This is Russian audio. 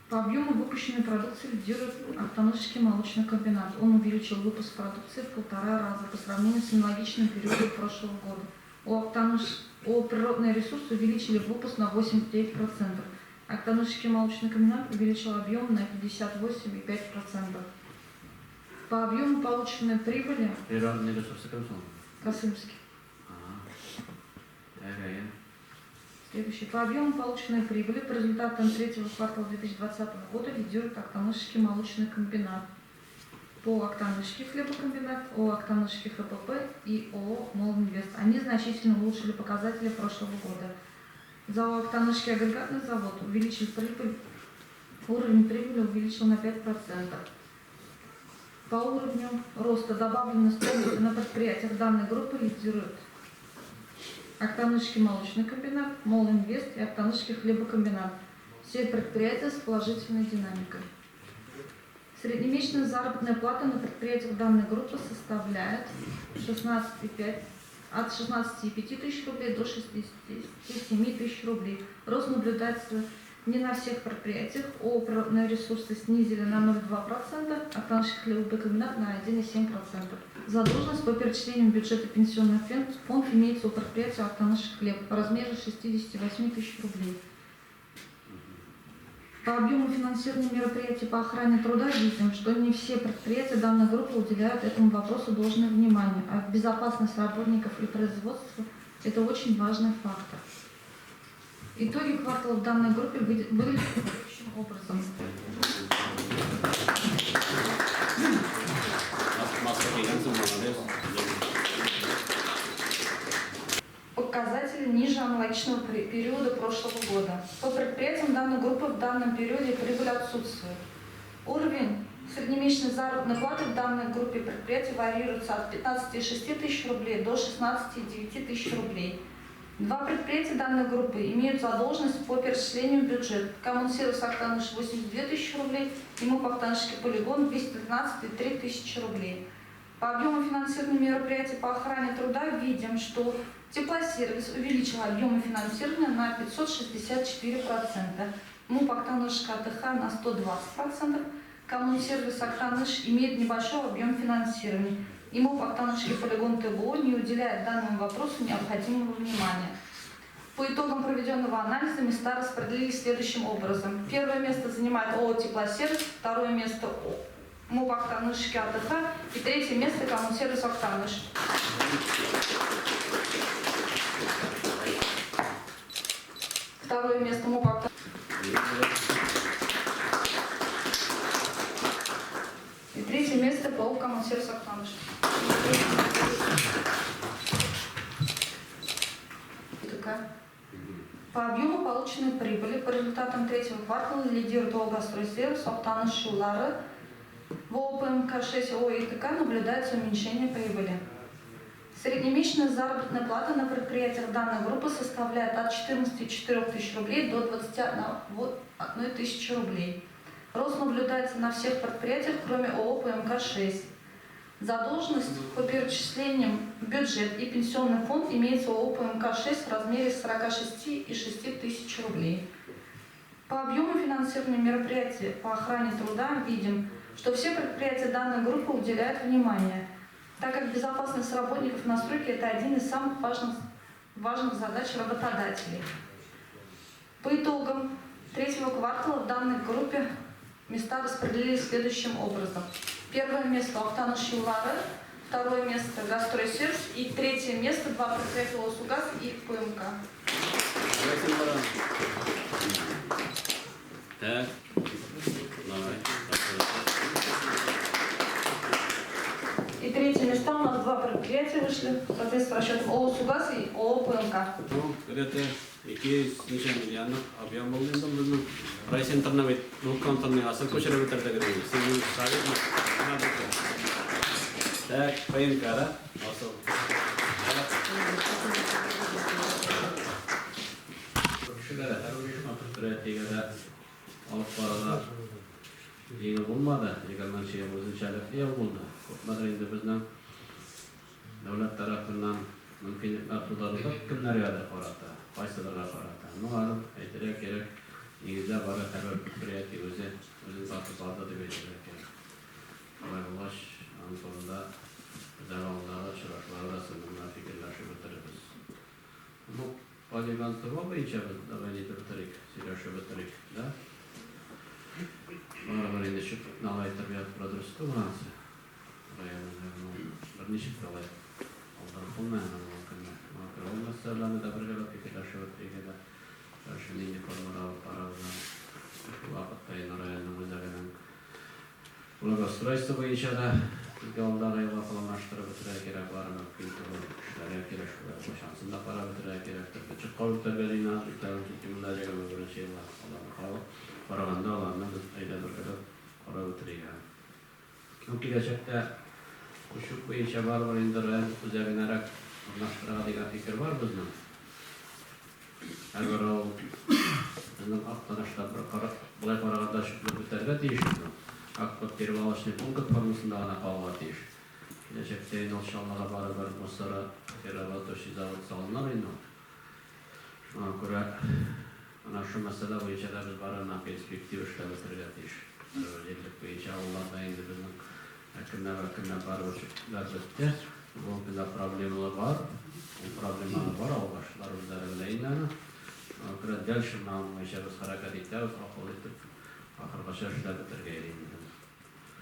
По объему выпущенной продукции лидирует Актанышский молочный комбинат. Он увеличил выпуск продукции в 1,5 раза по сравнению с аналогичным периодом прошлого года. У природные ресурсы увеличили выпуск на 89%. Актанышский молочный комбинат увеличил объем на 58,5%. По объему полученной прибыли Природные ресурсы Касымский. Следующий. По объему полученной прибыли по результатам третьего квартала 2020 года лидирует Актанышский молочный комбинат. По Актанышский хлебокомбинат, ООО Актанышский ХПП и ООО Молинвест. Они значительно улучшили показатели прошлого года. ЗАО Актанышский агрегатный завод увеличил прибыль, уровень прибыли увеличил на 5%. По уровню роста добавленной стоимости на предприятиях данной группы лидируют Актанышский молочный комбинат, Молинвест и Актанышский хлебокомбинат. Все предприятия с положительной динамикой. Среднемесячная заработная плата на предприятиях данной группы составляет от 16,5 тысяч рублей до 67 тысяч рублей. Рост наблюдается не на всех предприятиях. ООО «Природные ресурсы» снизили на 0,2%, Актанышский хлебокомбинат на 1,7%. Задолженность по перечислению бюджета пенсионных фонд имеется у предприятия Актанышский хлеб в размере 68 тысяч рублей. По объему финансирования мероприятий по охране труда видим, что не все предприятия данной группы уделяют этому вопросу должное внимание, а безопасность работников и производства – это очень важный фактор. Итоги квартала в данной группе выглядят следующим образом. Показатели ниже аналогичного периода прошлого года. По предприятиям данной группы в данном периоде прибыль отсутствует. Уровень среднемесячной заработной платы в данной группе предприятий варьируется от 15,6 тысяч рублей до 16,9 тысяч рублей. Два предприятия данной группы имеют задолженность по перечислению бюджета. Коммунсервис Актаныш 82 тысячи рублей и МУП Актанышский полигон 215,3 тысячи рублей. По объему финансирования мероприятий по охране труда видим, что Теплосервис увеличил объемы финансирования на 564%, МУП Актанышский АТХ на 120%, Коммунсервис Актаныш имеет небольшой объем финансирования. И МУП Актанышский полигон ТБО не уделяет данному вопросу необходимого внимания. По итогам проведенного анализа места распределились следующим образом. Первое место занимает ООО «Теплосервис», второе место МУП Актанышский АТХ и третье место Коммунсервис Актаныш. Второе место МУП Актаныш. И третье место ПО Коммунсервис Актаныш. По объему полученной прибыли по результатам третьего квартала лидирует ООО «Газстройсервис», Актаныш Шулары. В ООО ПМК-6 ООО ИТК наблюдается уменьшение прибыли. Среднемесячная заработная плата на предприятиях данной группы составляет от 14,4 тысяч рублей до 21 тысячи рублей. Рост наблюдается на всех предприятиях, кроме ООО ПМК-6. Задолженность по перечислениям в бюджет и пенсионный фонд имеется у ООО ПМК-6 в размере 46,6 тысяч рублей. По объему финансирования мероприятий по охране труда видим, что все предприятия данной группы уделяют внимание, так как безопасность работников на стройке – это один из самых важных задач работодателей. По итогам третьего квартала в данной группе места распределились следующим образом. Первое место Актаныш Шулары, второе место Газстройсервис и третье место два предприятия Лосугаз и ПМК. Так. И третье места у нас два предприятия вышли, соответственно, расчетом ООО «Сугаз» и ООО «ПМК». Ну, где-то 2 миллиона объем был, но райцентрный вид, контонный асыл көшіріп өтерді керек. Сенің совет Так, ПМК, да? Асыл. Көшілері, предприятиеге алып барада еңіл болмады. Егермен шеге өзіншәлік ел болды. Көпмәдірінде біздің дәулет тарапынан мүмкіндіктер тударылды. Кімдерге қарата, қайсыларға қарата. Мұғалім, әйтірек керек, негізде бары тәбір предприятие өзі vardı diye belirtirken. Olay onun sonunda devamlılara çıraklar arasında fikirleşip bitiririz. Bu Paligantova boyunca da beni bitirik, siraşı bitirik da. Var indi şu nalay tabiat prodüstü varsa. Bir nişik kalay. Ondan kulmayan ama bakımda. Makar olmazsa lan da bir gala fikirleşip bitirike de. Şimdi indi konulara parazdan. Vakit kayın oraya namazlarının. Благоустройство боюнча да Галдагы вакылаштырып бетерә кирәк барымы кыйтылып эшләргә кирәк шансында пара бетерә кирәк төп калып тәбәринә үтәлеп китүләр ягы беренче ел аларны халык караганда аларны без әйдә бер кадәр кара бетерә. Кем киләчәктә ушук буенча бар инде үзәренәрәк урнаштырырга дигән фикер бар безнең. Әгәр ул безнең актанышлар бер кара булай караганда шундый бетәргә тиеш. Как перевалочный пункт формасында гына калырга тиеш. Киләчәктә иншаллах барыбер Мостара перевалочный завод салыныр инде. Шуңа күрә ана шу мәсьәлә буенча да без барына перспектива эшләп бетерергә тиеш. Җирлек буенча алларда инде безнең әкемнәр барыбер бетте. Бу бездә проблемалар бар. Бу проблемалар бар алгачлар үзләре инде. Шуңа күрә дәл шуннан буенча без хәрәкәт итәбез, ахыл итеп ахыргача эшләп бетергә инде.